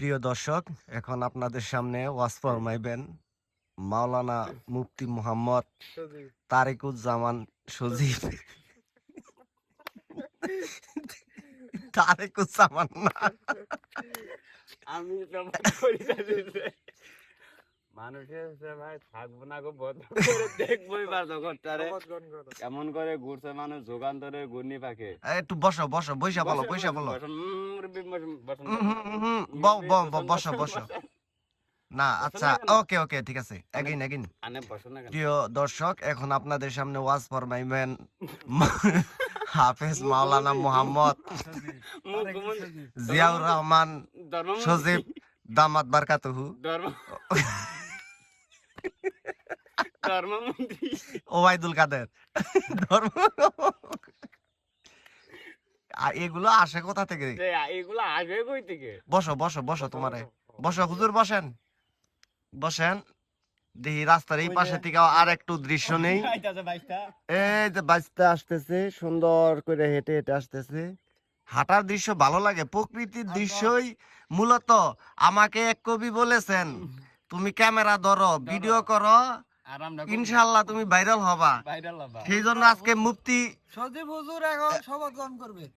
প্রিয় দর্শক, এখন আপনাদের সামনে ওয়াজ ফরমাইবেন মাওলানা মুফতি মোহাম্মদ তারেকুজ্জামান সজীব। তারেকুজ্জামান না, আমি মানুষের ভাই থাকবো না গো, বন্ধ করে দেখবোই বা জগৎটারে কেমন করে ঘুরছে মানুষ যুগান্তরে ঘূর্ণি পাকে। একটু বসো বসো, বৈশা বলো, বৈশা বলো। বসো বসো। না আচ্ছা, ওকে ওকে, ঠিক আছে। এগিন এগিন। প্রিয় দর্শক, এখন আপনাদের সামনে ওয়াজ ফরমাইবেন হাফেজ মাওলানা মোহাম্মদ জিয়াউর রহমান সজীব দামাত বারকাতুহু ধর্মমন্ত্রী ওবায়দুল কাদের ধর্ম। এগুলো আসে কোথা থেকে? এগুলো আসবে কই থেকে? বসো বসো বসো, তোমারে বসো হুজুর, বসেন বসেন। দেখি রাস্তার এই পাশে থেকে আর একটু দৃশ্য নেই। এই যে বাইসটা আসতেছে, সুন্দর করে হেঁটে হেঁটে আসতেছে। হাঁটার দৃশ্য ভালো লাগে, প্রকৃতির দৃশ্যই মূলত। আমাকে এক কবি বলেছেন, তুমি ক্যামেরা ধরো, ভিডিও করো, ইনশাআল্লাহ তুমি ভাইরাল হবা। সেই জন্য আজকে মুফতি সজীব হুজুর এখন শপথ গ্রহণ করবে।